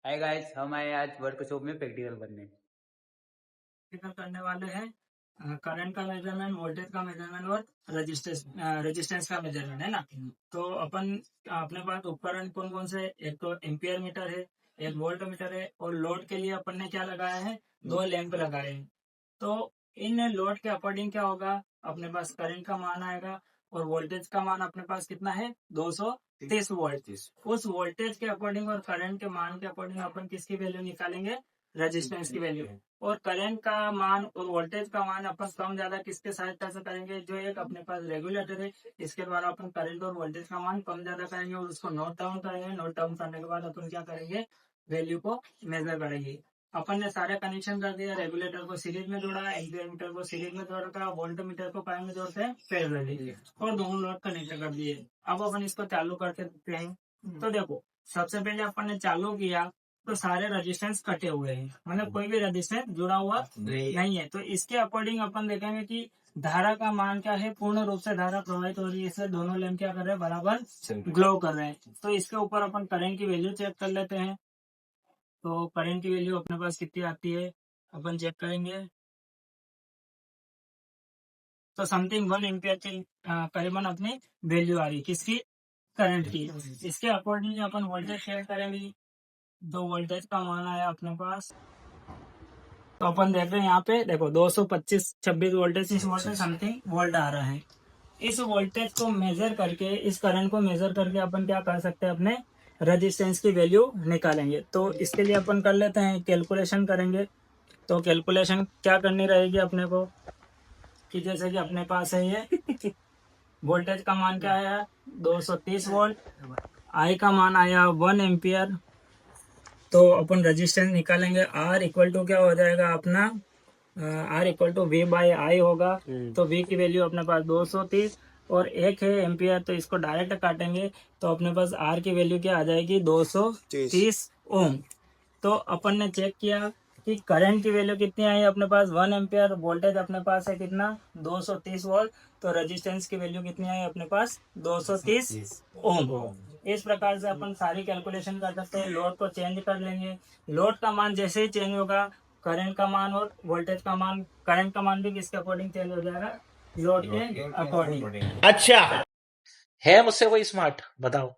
Hi guys, हम आए आज वर्कशॉप में प्रैक्टिकल बनने। प्रैक्टिकल करने वाले हैं करंट का मेजरमेंट, वोल्टेज का मेजरमेंट और रेजिस्टेंस का मेजरमेंट है ना। तो अपने पास उपकरण कौन कौन से, एक तो एम्पियर मीटर है, एक वोल्ट मीटर है, और लोड के लिए अपन ने क्या लगाया है, 2 लैंप लगाए हैं। तो इन लोड के अकॉर्डिंग क्या होगा, अपने पास करंट का मान आएगा और वोल्टेज का मान अपने पास कितना है, 230 वोल्ट। उस वोल्टेज के अकॉर्डिंग और करंट के मान के अकॉर्डिंग अपन किसकी वैल्यू निकालेंगे, रेजिस्टेंस की वैल्यू। और करंट का मान और वोल्टेज का मान अपन कम ज्यादा किसके सहायता से करेंगे, जो एक अपने पास रेगुलेटर है, इसके द्वारा अपन करंट और वोल्टेज का मान कम ज्यादा करेंगे और उसको नोट डाउन करेंगे। नोट डाउन करने के बाद अपन क्या करेंगे, वैल्यू को मेजर करेंगे। अपन ने सारे कनेक्शन कर दिया, रेगुलेटर को सीरीज में जोड़ा, एम्पियर मीटर को सीरीज में जोड़ा, वोल्ट मीटर को पाई में जोड़ते हैं पैरेलली, और दोनों लोड कनेक्ट कर दिए। अब अपन इसको चालू करके देखते हैं। तो देखो, सबसे पहले अपन ने चालू किया तो सारे रेजिस्टेंस कटे हुए हैं, मतलब कोई भी रेजिस्टेंस जुड़ा हुआ नहीं है। तो इसके अकॉर्डिंग अपन देखेंगे कि धारा का मान क्या है, पूर्ण रूप से धारा प्रवाहित हो रही है, इससे दोनों लैंप क्या कर रहे हैं, बराबर ग्लो कर रहे हैं। तो इसके ऊपर अपन करंट की वैल्यू चेक कर लेते हैं। तो करंट की वैल्यू अपने पास कितनी आती है, अपन चेक करेंगे। तो समथिंग 1 एम्पियर के करीबन अपनी वैल्यू आ रही है, किसकी, करंट की। इसके अकॉर्डिंग अपन वोल्टेज शेयर करेंगे। तो वोल्टेज का मान आया अपने पास, तो अपन देख रहे हैं यहाँ पे देखो 225-26 वोल्टेज, इस वोल्टेज समथिंग वोल्ट आ रहा है। इस वोल्टेज को मेजर करके, इस करंट को मेजर करके अपन क्या कर सकते हैं, अपने रेजिस्टेंस की वैल्यू निकालेंगे। तो इसके लिए अपन कर लेते हैं, कैलकुलेशन करेंगे। तो कैलकुलेशन क्या करनी रहेगी अपने को, कि जैसे कि अपने पास है ये वोल्टेज का मान क्या आया, 230 वोल्ट, आई का मान आया 1 एम्पियर। तो अपन रेजिस्टेंस निकालेंगे, आर इक्वल टू क्या हो जाएगा अपना, R equal to V by I होगा। तो वी की वैल्यू अपने पास 230 और एक है एम्पियर, तो इसको डायरेक्ट काटेंगे तो अपने पास आर की वैल्यू क्या आ जाएगी, 230 ओम। तो अपन ने चेक किया कि करंट की वैल्यू कितनी आई अपने पास, 1 एम्पियर, वोल्टेज अपने पास है कितना, 230 वोल्ट। तो रेजिस्टेंस की वैल्यू कितनी आई अपने पास, 230 ओम। इस प्रकार से अपन सारी कैलकुलेशन कर सकते हैं। लोड को चेंज कर लेंगे, लोड का मान जैसे ही चेंज होगा, करंट का मान और वोल्टेज का मान, करंट का मान भी किसके अकॉर्डिंग चेंज हो जाएगा, लोड के अकॉर्डिंग। अच्छा है मुझसे कोई स्मार्ट, बताओ।